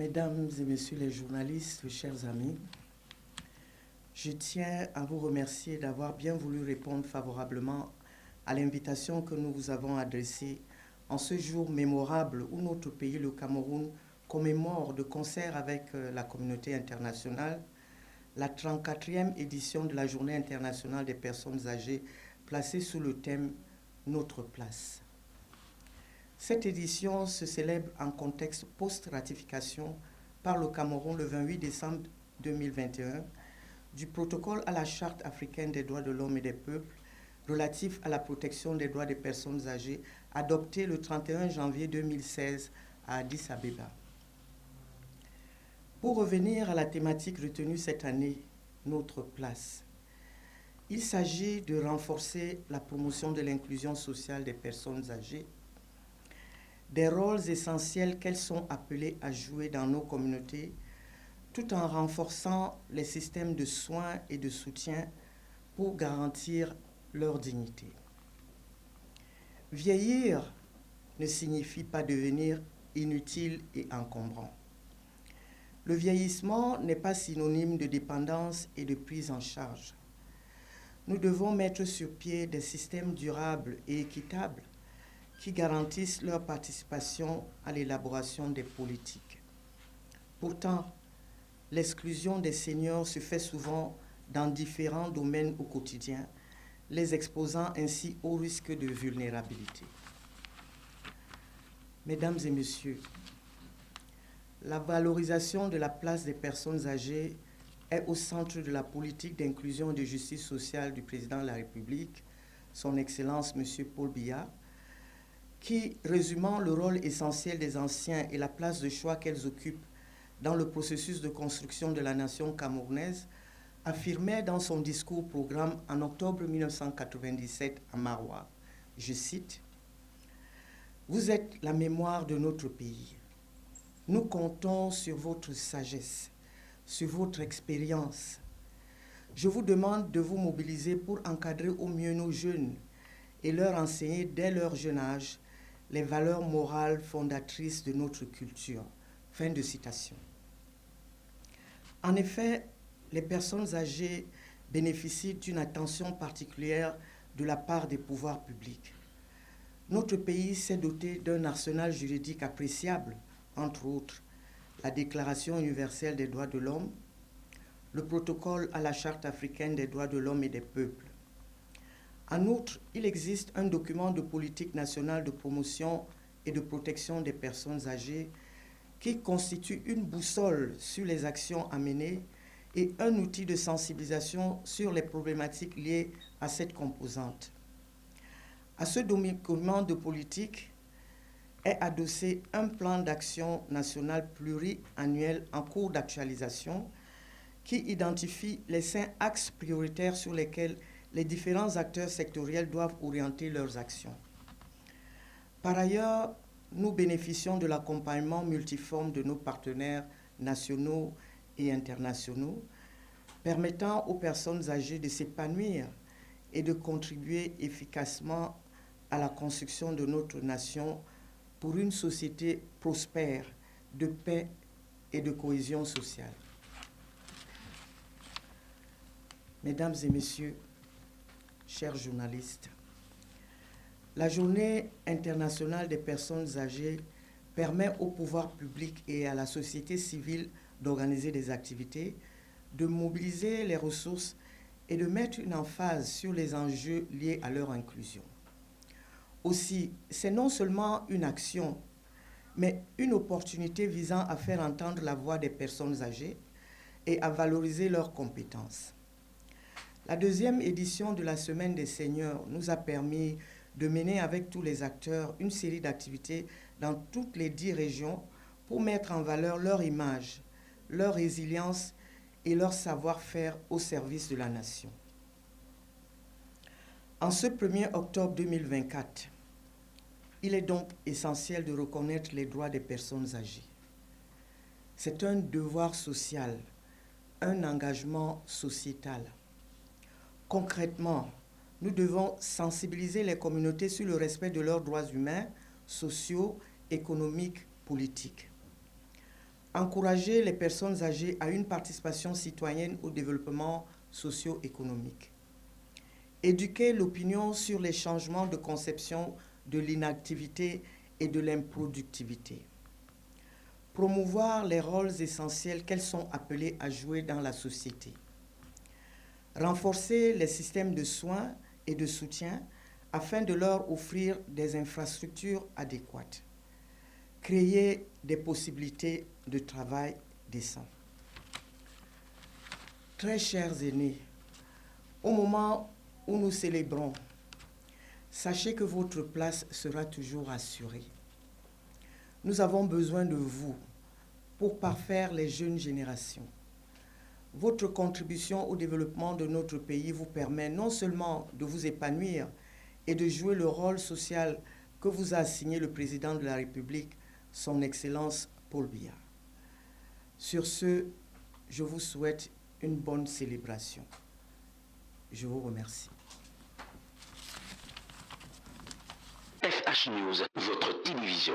Mesdames et messieurs les journalistes, chers amis, je tiens à vous remercier d'avoir bien voulu répondre favorablement à l'invitation que nous vous avons adressée en ce jour mémorable où notre pays, le Cameroun, commémore de concert avec la communauté internationale la 34e édition de la Journée internationale des personnes âgées placée sous le thème « Notre place ». Cette édition se célèbre en contexte post-ratification par le Cameroun le 28 décembre 2021 du protocole à la Charte africaine des droits de l'homme et des peuples relatif à la protection des droits des personnes âgées adopté le 31 janvier 2016 à Addis Abeba. Pour revenir à la thématique retenue cette année, notre place, il s'agit de renforcer la promotion de l'inclusion sociale des personnes âgées, des rôles essentiels qu'elles sont appelées à jouer dans nos communautés, tout en renforçant les systèmes de soins et de soutien pour garantir leur dignité. Vieillir ne signifie pas devenir inutile et encombrant. Le vieillissement n'est pas synonyme de dépendance et de prise en charge. Nous devons mettre sur pied des systèmes durables et équitables qui garantissent leur participation à l'élaboration des politiques. Pourtant, l'exclusion des seniors se fait souvent dans différents domaines au quotidien, les exposant ainsi au risque de vulnérabilité. Mesdames et messieurs, la valorisation de la place des personnes âgées est au centre de la politique d'inclusion et de justice sociale du président de la République, son Excellence M. Paul Biya, qui, résumant le rôle essentiel des anciens et la place de choix qu'elles occupent dans le processus de construction de la nation camerounaise, affirmait dans son discours programme en octobre 1997 à Maroua, je cite, « Vous êtes la mémoire de notre pays. Nous comptons sur votre sagesse, sur votre expérience. Je vous demande de vous mobiliser pour encadrer au mieux nos jeunes et leur enseigner dès leur jeune âge les valeurs morales fondatrices de notre culture. » Fin de citation. En effet, les personnes âgées bénéficient d'une attention particulière de la part des pouvoirs publics. Notre pays s'est doté d'un arsenal juridique appréciable, entre autres la Déclaration universelle des droits de l'homme, le protocole à la Charte africaine des droits de l'homme et des peuples. En outre, il existe un document de politique nationale de promotion et de protection des personnes âgées qui constitue une boussole sur les actions à mener et un outil de sensibilisation sur les problématiques liées à cette composante. À ce document de politique est adossé un plan d'action national pluriannuel en cours d'actualisation qui identifie les 5 axes prioritaires sur lesquels les différents acteurs sectoriels doivent orienter leurs actions. Par ailleurs, nous bénéficions de l'accompagnement multiforme de nos partenaires nationaux et internationaux, permettant aux personnes âgées de s'épanouir et de contribuer efficacement à la construction de notre nation pour une société prospère, de paix et de cohésion sociale. Mesdames et messieurs, chers journalistes, la Journée internationale des personnes âgées permet au pouvoir public et à la société civile d'organiser des activités, de mobiliser les ressources et de mettre une emphase sur les enjeux liés à leur inclusion. Aussi, c'est non seulement une action, mais une opportunité visant à faire entendre la voix des personnes âgées et à valoriser leurs compétences. La 2e édition de la Semaine des Seniors nous a permis de mener avec tous les acteurs une série d'activités dans toutes les 10 régions pour mettre en valeur leur image, leur résilience et leur savoir-faire au service de la nation. En ce 1er octobre 2024, il est donc essentiel de reconnaître les droits des personnes âgées. C'est un devoir social, un engagement sociétal. Concrètement, nous devons sensibiliser les communautés sur le respect de leurs droits humains, sociaux, économiques, politiques. encourager les personnes âgées à une participation citoyenne au développement socio-économique, éduquer l'opinion sur les changements de conception de l'inactivité et de l'improductivité, promouvoir les rôles essentiels qu'elles sont appelées à jouer dans la société, renforcer les systèmes de soins et de soutien afin de leur offrir des infrastructures adéquates, créer des possibilités de travail décent. Très chers aînés, au moment où nous célébrons, sachez que votre place sera toujours assurée. Nous avons besoin de vous pour parfaire les jeunes générations. Votre contribution au développement de notre pays vous permet non seulement de vous épanouir et de jouer le rôle social que vous a assigné le président de la République, son Excellence Paul Biya. Sur ce, je vous souhaite une bonne célébration. Je vous remercie. FH News, votre télévision.